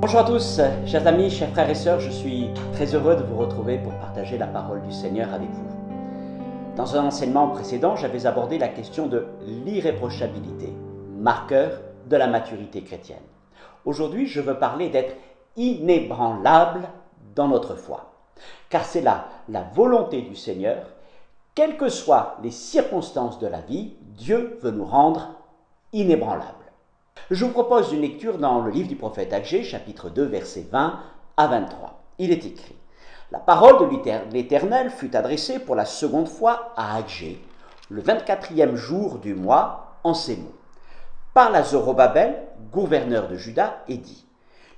Bonjour à tous, chers amis, chers frères et sœurs, je suis très heureux de vous retrouver pour partager la parole du Seigneur avec vous. Dans un enseignement précédent, j'avais abordé la question de l'irréprochabilité, marqueur de la maturité chrétienne. Aujourd'hui, je veux parler d'être inébranlable dans notre foi, car c'est là la volonté du Seigneur. Quelles que soient les circonstances de la vie, Dieu veut nous rendre inébranlables. Je vous propose une lecture dans le livre du prophète Agé, chapitre 2, versets 20 à 23. Il est écrit: La parole de l'Éternel fut adressée pour la seconde fois à Agé, le 24e jour du mois, en ces mots. Parle à Zorobabel, gouverneur de Juda, et dit: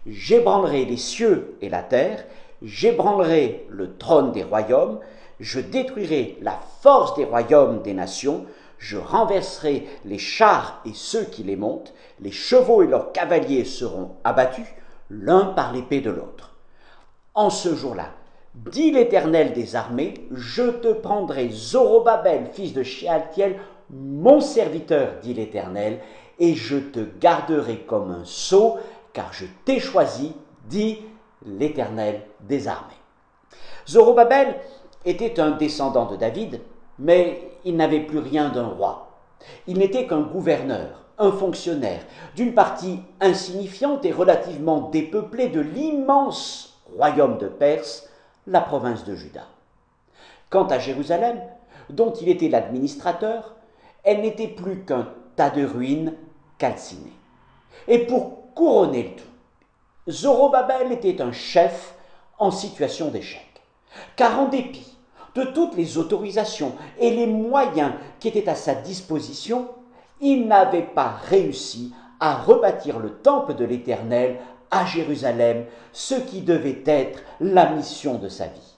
J'ébranlerai les cieux et la terre, j'ébranlerai le trône des royaumes, je détruirai la force des royaumes des nations, je renverserai les chars et ceux qui les montent, les chevaux et leurs cavaliers seront abattus, l'un par l'épée de l'autre. En ce jour-là, dit l'Éternel des armées, je te prendrai Zorobabel, fils de Shealtiel, mon serviteur, dit l'Éternel, et je te garderai comme un sceau, car je t'ai choisi, dit l'Éternel des armées. Zorobabel était un descendant de David, mais il n'avait plus rien d'un roi. Il n'était qu'un gouverneur, un fonctionnaire, d'une partie insignifiante et relativement dépeuplée de l'immense royaume de Perse, la province de Juda. Quant à Jérusalem, dont il était l'administrateur, elle n'était plus qu'un tas de ruines calcinées. Et pour couronner le tout, Zorobabel était un chef en situation d'échec, car en dépit de toutes les autorisations et les moyens qui étaient à sa disposition, il n'avait pas réussi à rebâtir le temple de l'Éternel à Jérusalem, ce qui devait être la mission de sa vie.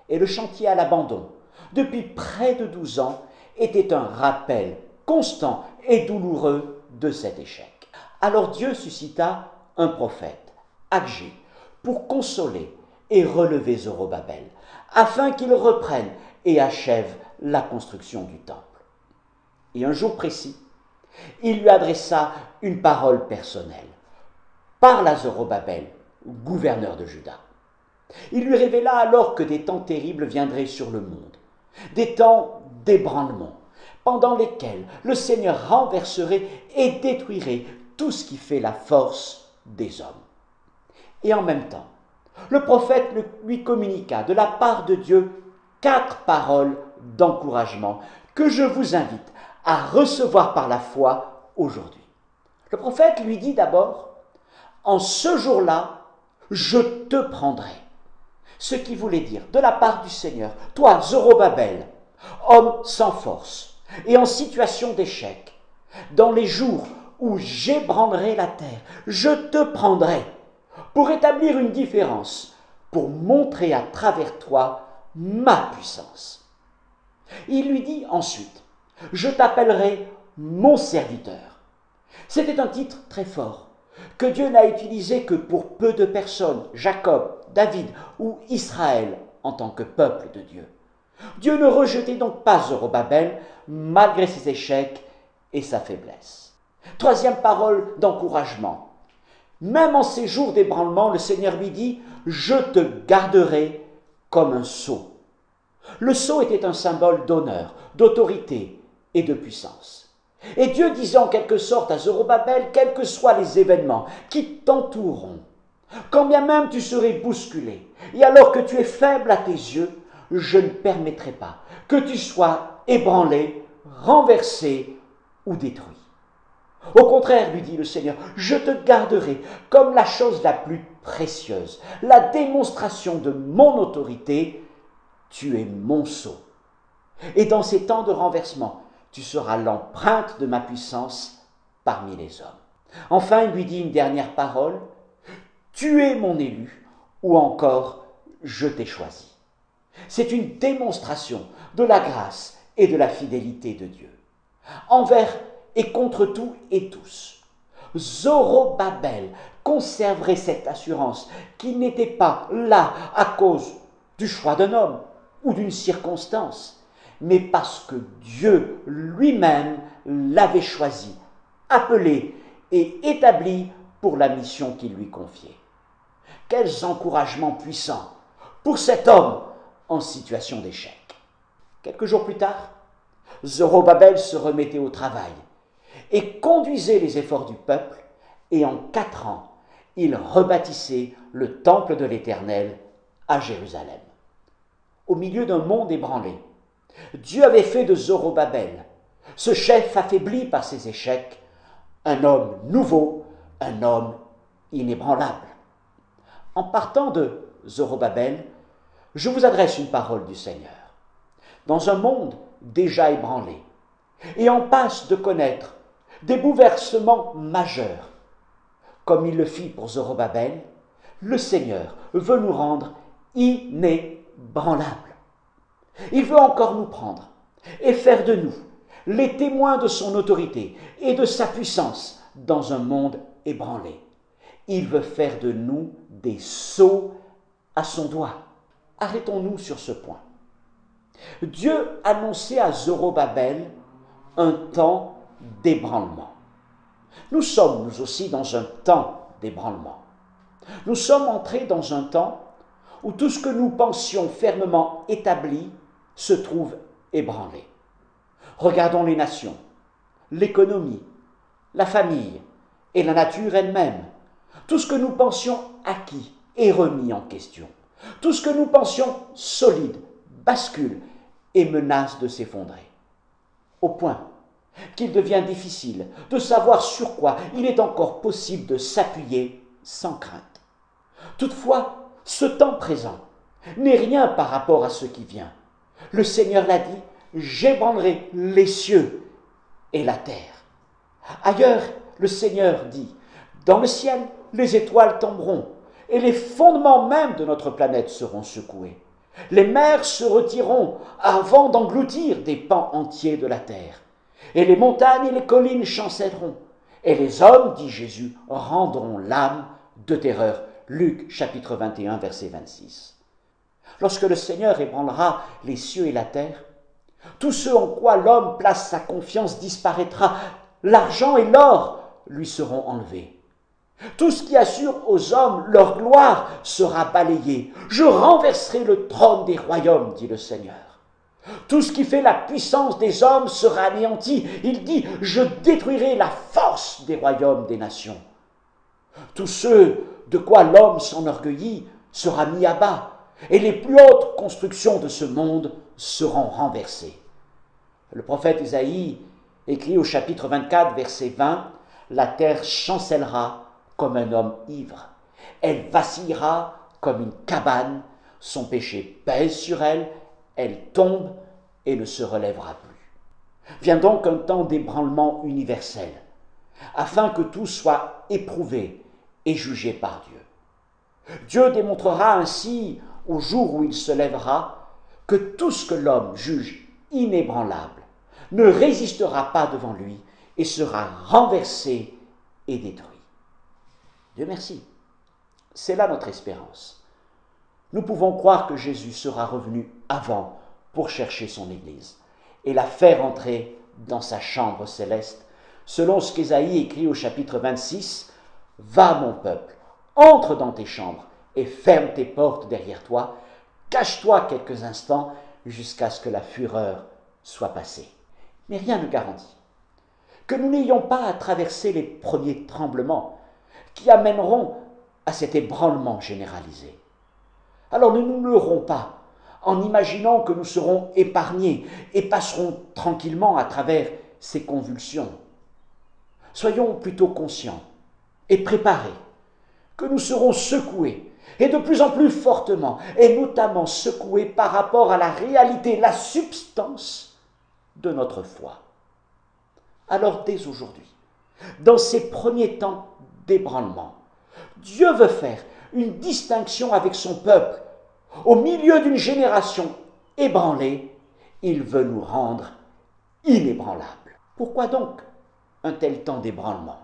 Et le chantier à l'abandon, depuis près de 12 ans, était un rappel constant et douloureux de cet échec. Alors Dieu suscita un prophète, Agé, pour consoler et relever Zorobabel, afin qu'il reprenne et achève la construction du temple. Et un jour précis, il lui adressa une parole personnelle. Parle à Zorobabel, gouverneur de Juda. Il lui révéla alors que des temps terribles viendraient sur le monde, des temps d'ébranlement, pendant lesquels le Seigneur renverserait et détruirait tout ce qui fait la force des hommes. Et en même temps, le prophète lui communiqua de la part de Dieu 4 paroles d'encouragement que je vous invite à recevoir par la foi aujourd'hui. Le prophète lui dit d'abord: en ce jour-là, je te prendrai. Ce qui voulait dire, de la part du Seigneur, toi, Zorobabel, homme sans force et en situation d'échec, dans les jours où j'ébranlerai la terre, je te prendrai pour établir une différence, pour montrer à travers toi ma puissance. Il lui dit ensuite: je t'appellerai mon serviteur. C'était un titre très fort, que Dieu n'a utilisé que pour peu de personnes, Jacob, David ou Israël en tant que peuple de Dieu. Dieu ne rejetait donc pas Zorobabel malgré ses échecs et sa faiblesse. Troisième parole d'encouragement. Même en ces jours d'ébranlement, le Seigneur lui dit: je te garderai comme un sceau. Le sceau était un symbole d'honneur, d'autorité et de puissance. Et Dieu disait en quelque sorte à Zorobabel: quels que soient les événements qui t'entoureront, quand bien même tu serais bousculé, et alors que tu es faible à tes yeux, je ne permettrai pas que tu sois ébranlé, renversé ou détruit. Au contraire, lui dit le Seigneur, je te garderai comme la chose la plus précieuse, la démonstration de mon autorité. Tu es mon sceau. Et dans ces temps de renversement, tu seras l'empreinte de ma puissance parmi les hommes. Enfin, il lui dit une dernière parole: tu es mon élu, ou encore je t'ai choisi. C'est une démonstration de la grâce et de la fidélité de Dieu envers et contre tout et tous. Zorobabel conserverait cette assurance qu'il n'était pas là à cause du choix d'un homme ou d'une circonstance, mais parce que Dieu lui-même l'avait choisi, appelé et établi pour la mission qu'il lui confiait. Quels encouragements puissants pour cet homme en situation d'échec. Quelques jours plus tard, Zorobabel se remettait au travail et conduisait les efforts du peuple, et en 4 ans, il rebâtissait le temple de l'Éternel à Jérusalem. Au milieu d'un monde ébranlé, Dieu avait fait de Zorobabel, ce chef affaibli par ses échecs, un homme nouveau, un homme inébranlable. En partant de Zorobabel, je vous adresse une parole du Seigneur. Dans un monde déjà ébranlé et en passe de connaître des bouleversements majeurs, comme il le fit pour Zorobabel, le Seigneur veut nous rendre inébranlables. Il veut encore nous prendre et faire de nous les témoins de son autorité et de sa puissance dans un monde ébranlé. Il veut faire de nous des sceaux à son doigt. Arrêtons-nous sur ce point. Dieu annonçait à Zorobabel un temps d'ébranlement. Nous sommes, nous aussi, dans un temps d'ébranlement. Nous sommes entrés dans un temps où tout ce que nous pensions fermement établi se trouve ébranlé. Regardons les nations, l'économie, la famille et la nature elle-même. Tout ce que nous pensions acquis est remis en question. Tout ce que nous pensions solide bascule et menace de s'effondrer. Au point qu'il devient difficile de savoir sur quoi il est encore possible de s'appuyer sans crainte. Toutefois, ce temps présent n'est rien par rapport à ce qui vient. Le Seigneur l'a dit, j'ébranlerai les cieux et la terre. Ailleurs, le Seigneur dit, dans le ciel, les étoiles tomberont et les fondements même de notre planète seront secoués. Les mers se retireront avant d'engloutir des pans entiers de la terre. Et les montagnes et les collines chancelleront. Et les hommes, dit Jésus, rendront l'âme de terreur. Luc chapitre 21, verset 26. Lorsque le Seigneur ébranlera les cieux et la terre, tout ce en quoi l'homme place sa confiance disparaîtra. L'argent et l'or lui seront enlevés. Tout ce qui assure aux hommes leur gloire sera balayé. Je renverserai le trône des royaumes, dit le Seigneur. Tout ce qui fait la puissance des hommes sera anéanti. Il dit, je détruirai la force des royaumes des nations. Tout ce de quoi l'homme s'enorgueillit sera mis à bas, et les plus hautes constructions de ce monde seront renversées. Le prophète Isaïe écrit au chapitre 24, verset 20, « La terre chancellera comme un homme ivre. Elle vacillera comme une cabane, son péché pèse sur elle, elle tombe et ne se relèvera plus. » Vient donc un temps d'ébranlement universel, afin que tout soit éprouvé et jugé par Dieu. Dieu démontrera ainsi, au jour où il se lèvera, que tout ce que l'homme juge inébranlable ne résistera pas devant lui et sera renversé et détruit. Dieu merci. C'est là notre espérance. Nous pouvons croire que Jésus sera revenu avant pour chercher son Église et la faire entrer dans sa chambre céleste, selon ce qu'Ésaïe écrit au chapitre 26, « Va, mon peuple, entre dans tes chambres et ferme tes portes derrière toi, cache-toi quelques instants jusqu'à ce que la fureur soit passée. » Mais rien ne garantit que nous n'ayons pas à traverser les premiers tremblements qui amèneront à cet ébranlement généralisé. Alors ne nous leurrons pas en imaginant que nous serons épargnés et passerons tranquillement à travers ces convulsions. Soyons plutôt conscients et préparés que nous serons secoués, et de plus en plus fortement, et notamment secoués par rapport à la réalité, la substance de notre foi. Alors dès aujourd'hui, dans ces premiers temps d'ébranlement, Dieu veut faire une distinction avec son peuple. Au milieu d'une génération ébranlée, il veut nous rendre inébranlables. Pourquoi donc un tel temps d'ébranlement?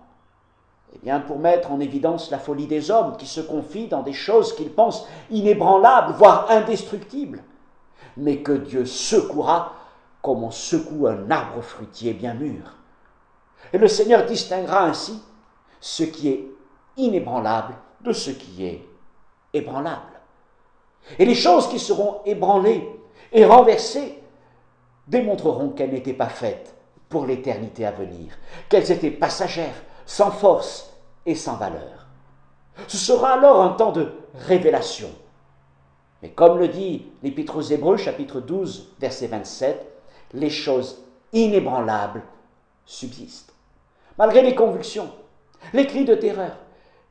Eh bien, pour mettre en évidence la folie des hommes qui se confient dans des choses qu'ils pensent inébranlables, voire indestructibles, mais que Dieu secouera comme on secoue un arbre fruitier bien mûr. Et le Seigneur distinguera ainsi ce qui est inébranlable de ce qui est ébranlable. Et les choses qui seront ébranlées et renversées démontreront qu'elles n'étaient pas faites pour l'éternité à venir, qu'elles étaient passagères, sans force et sans valeur. Ce sera alors un temps de révélation. Mais comme le dit l'Épître aux Hébreux, chapitre 12, verset 27, les choses inébranlables subsistent. Malgré les convulsions, les cris de terreur,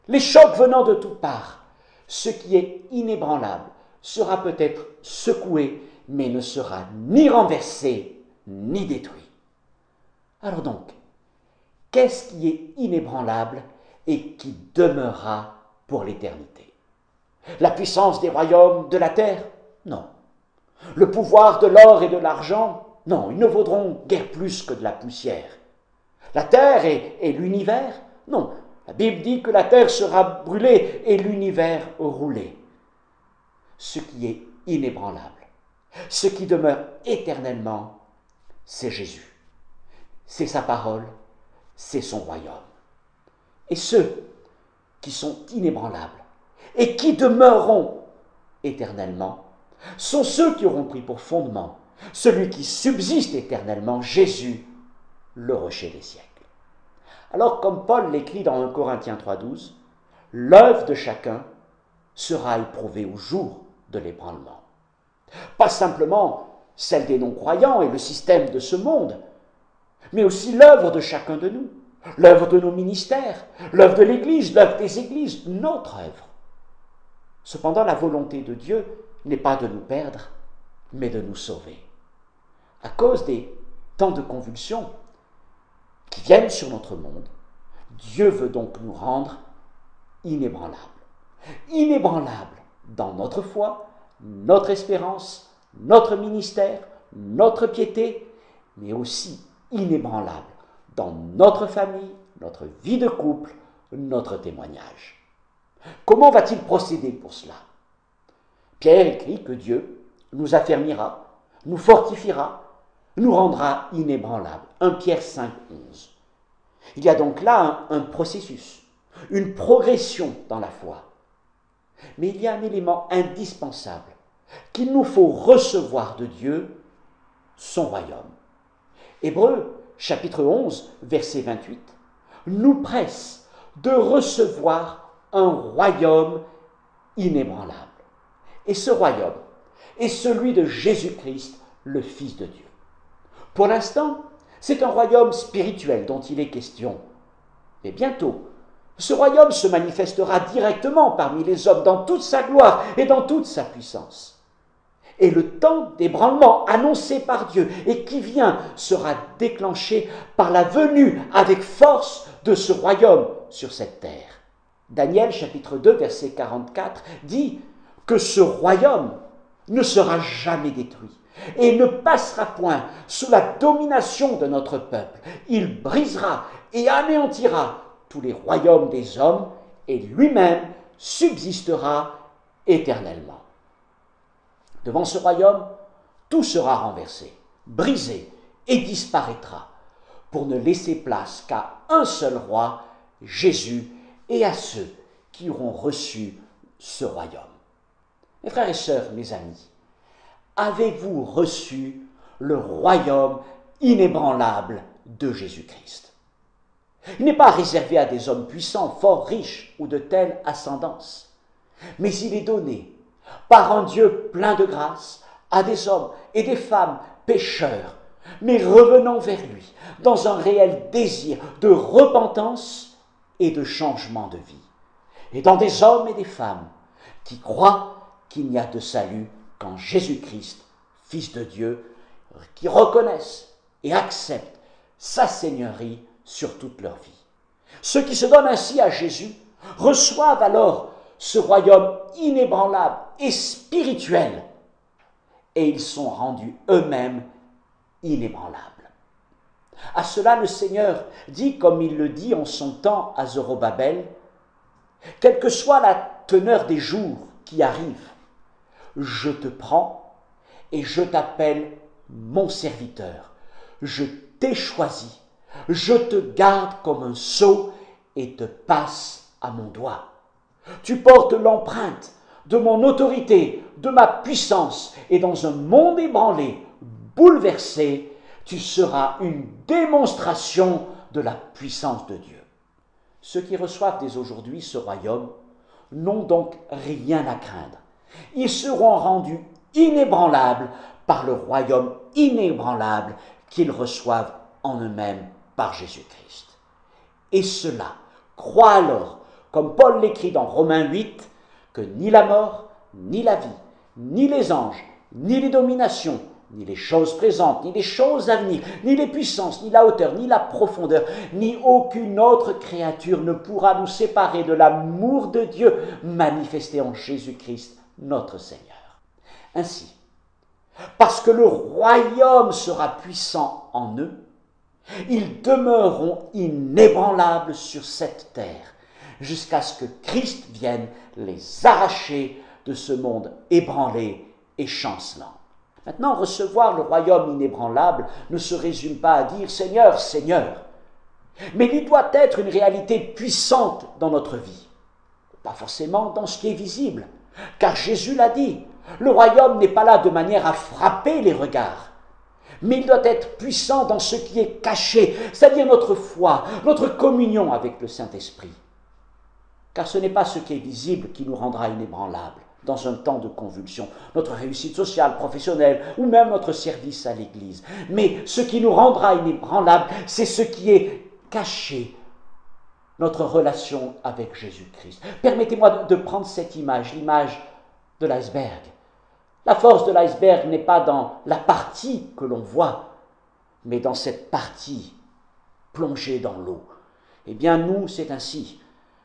les chocs venant de toutes parts, ce qui est inébranlable sera peut-être secoué, mais ne sera ni renversé, ni détruit. Alors donc, qu'est-ce qui est inébranlable et qui demeurera pour l'éternité? La puissance des royaumes de la terre? Non. Le pouvoir de l'or et de l'argent? Non, ils ne vaudront guère plus que de la poussière. La terre et l'univers? Non. La Bible dit que la terre sera brûlée et l'univers roulé. Ce qui est inébranlable, ce qui demeure éternellement, c'est Jésus. C'est sa parole, c'est son royaume. Et ceux qui sont inébranlables et qui demeureront éternellement sont ceux qui auront pris pour fondement celui qui subsiste éternellement, Jésus, le rocher des siècles. Alors, comme Paul l'écrit dans 1 Corinthiens 3,12, l'œuvre de chacun sera éprouvée au jour de l'ébranlement. Pas simplement celle des non-croyants et le système de ce monde, mais aussi l'œuvre de chacun de nous, l'œuvre de nos ministères, l'œuvre de l'Église, l'œuvre des églises, notre œuvre. Cependant, la volonté de Dieu n'est pas de nous perdre, mais de nous sauver. À cause des temps de convulsions qui viennent sur notre monde, Dieu veut donc nous rendre inébranlables. Inébranlables dans notre foi, notre espérance, notre ministère, notre piété, mais aussi inébranlables dans notre famille, notre vie de couple, notre témoignage. Comment va-t-il procéder pour cela? Pierre écrit que Dieu nous affermira, nous fortifiera, nous rendra inébranlables. 1 Pierre 5, 11. Il y a donc là un processus, une progression dans la foi. Mais il y a un élément indispensable qu'il nous faut recevoir de Dieu, son royaume. Hébreux, chapitre 11, verset 28, nous presse de recevoir un royaume inébranlable. Et ce royaume est celui de Jésus-Christ, le Fils de Dieu. Pour l'instant, c'est un royaume spirituel dont il est question. Mais bientôt, ce royaume se manifestera directement parmi les hommes dans toute sa gloire et dans toute sa puissance. Et le temps d'ébranlement annoncé par Dieu et qui vient sera déclenché par la venue avec force de ce royaume sur cette terre. Daniel chapitre 2 verset 44 dit que ce royaume ne sera jamais détruit et ne passera point sous la domination de notre peuple. Il brisera et anéantira tous les royaumes des hommes et lui-même subsistera éternellement. Devant ce royaume, tout sera renversé, brisé et disparaîtra pour ne laisser place qu'à un seul roi, Jésus, et à ceux qui auront reçu ce royaume. Mes frères et sœurs, mes amis, avez-vous reçu le royaume inébranlable de Jésus-Christ? Il n'est pas réservé à des hommes puissants, forts, riches ou de telle ascendance, mais il est donné par un Dieu plein de grâce à des hommes et des femmes pécheurs, mais revenant vers lui dans un réel désir de repentance et de changement de vie, et dans des hommes et des femmes qui croient qu'il n'y a de salut qu'en Jésus-Christ, Fils de Dieu, qui reconnaissent et acceptent sa seigneurie sur toute leur vie. Ceux qui se donnent ainsi à Jésus reçoivent alors ce royaume inébranlable et spirituel, et ils sont rendus eux-mêmes inébranlables. À cela, le Seigneur dit, comme il le dit en son temps à Zorobabel, « Quelle que soit la teneur des jours qui arrivent, je te prends et je t'appelle mon serviteur. Je t'ai choisi, je te garde comme un sceau et te passe à mon doigt. Tu portes l'empreinte de mon autorité, de ma puissance, et dans un monde ébranlé, bouleversé, tu seras une démonstration de la puissance de Dieu. Ceux qui reçoivent dès aujourd'hui ce royaume n'ont donc rien à craindre. Ils seront rendus inébranlables par le royaume inébranlable qu'ils reçoivent en eux-mêmes par Jésus-Christ. Et cela croient alors, comme Paul l'écrit dans Romains 8, que ni la mort, ni la vie, ni les anges, ni les dominations, ni les choses présentes, ni les choses à venir, ni les puissances, ni la hauteur, ni la profondeur, ni aucune autre créature ne pourra nous séparer de l'amour de Dieu manifesté en Jésus-Christ, notre Seigneur. Ainsi, parce que le royaume sera puissant en eux, ils demeureront inébranlables sur cette terre, jusqu'à ce que Christ vienne les arracher de ce monde ébranlé et chancelant. Maintenant, recevoir le royaume inébranlable ne se résume pas à dire « Seigneur, Seigneur », mais il doit être une réalité puissante dans notre vie. Pas forcément dans ce qui est visible, car Jésus l'a dit, le royaume n'est pas là de manière à frapper les regards, mais il doit être puissant dans ce qui est caché, c'est-à-dire notre foi, notre communion avec le Saint-Esprit. Car ce n'est pas ce qui est visible qui nous rendra inébranlables dans un temps de convulsion, notre réussite sociale, professionnelle ou même notre service à l'Église. Mais ce qui nous rendra inébranlables, c'est ce qui est caché, notre relation avec Jésus-Christ. Permettez-moi de prendre cette image, l'image de l'iceberg. La force de l'iceberg n'est pas dans la partie que l'on voit, mais dans cette partie plongée dans l'eau. Eh bien, nous, c'est ainsi.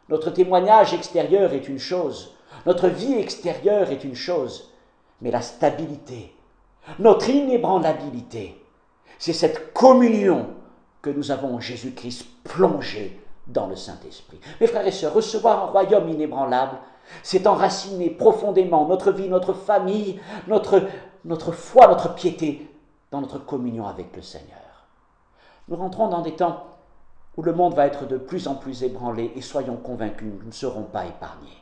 Notre témoignage extérieur est une chose, notre vie extérieure est une chose, mais la stabilité, notre inébranlabilité, c'est cette communion que nous avons en Jésus-Christ plongée dans le Saint-Esprit. Mes frères et sœurs, recevoir un royaume inébranlable, c'est enraciner profondément notre vie, notre famille, notre foi, notre piété dans notre communion avec le Seigneur. Nous rentrons dans des temps où le monde va être de plus en plus ébranlé et soyons convaincus, nous ne serons pas épargnés.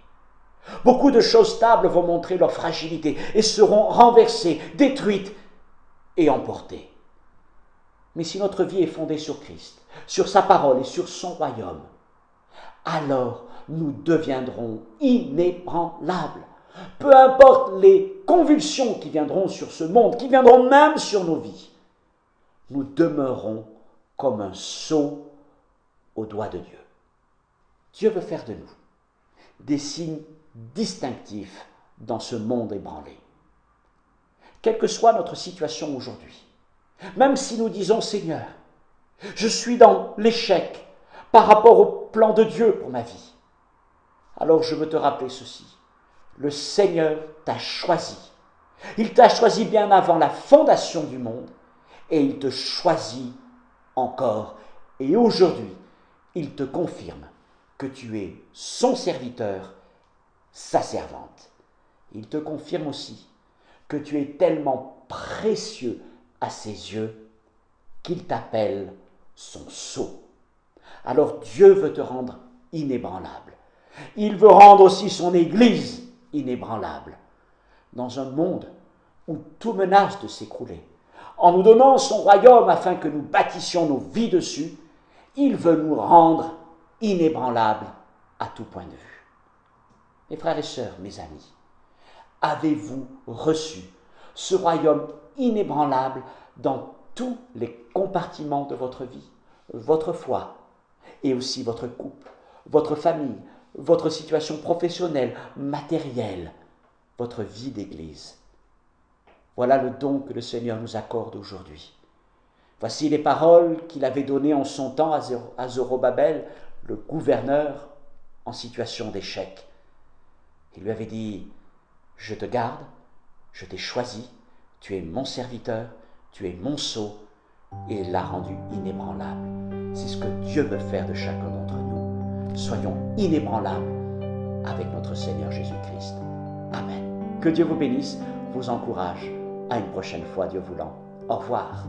Beaucoup de choses stables vont montrer leur fragilité et seront renversées, détruites et emportées. Mais si notre vie est fondée sur Christ, sur sa parole et sur son royaume, alors nous deviendrons inébranlables. Peu importe les convulsions qui viendront sur ce monde, qui viendront même sur nos vies, nous demeurons comme un sceau au doigt de Dieu. Dieu veut faire de nous des signes distinctifs dans ce monde ébranlé. Quelle que soit notre situation aujourd'hui, même si nous disons « Seigneur, je suis dans l'échec par rapport au plan de Dieu pour ma vie », alors je veux te rappeler ceci. Le Seigneur t'a choisi. Il t'a choisi bien avant la fondation du monde et il te choisit encore. Et aujourd'hui, il te confirme que tu es son serviteur, sa servante. Il te confirme aussi que tu es tellement précieux à ses yeux qu'il t'appelle son sceau. Alors Dieu veut te rendre inébranlable. Il veut rendre aussi son Église inébranlable. Dans un monde où tout menace de s'écrouler, en nous donnant son royaume afin que nous bâtissions nos vies dessus, il veut nous rendre inébranlables à tout point de vue. Mes frères et sœurs, mes amis, avez-vous reçu ce royaume inébranlable dans tous les compartiments de votre vie, votre foi et aussi votre couple, votre famille, votre situation professionnelle, matérielle, votre vie d'église? Voilà le don que le Seigneur nous accorde aujourd'hui. Voici les paroles qu'il avait données en son temps à Zorobabel, le gouverneur en situation d'échec. Il lui avait dit « Je te garde, je t'ai choisi, tu es mon serviteur, tu es mon sceau. » Et il l'a rendu inébranlable. C'est ce que Dieu veut faire de chacun d'entre nous. Soyons inébranlables avec notre Seigneur Jésus-Christ. Amen. Que Dieu vous bénisse, vous encourage. À une prochaine fois, Dieu voulant. Au revoir.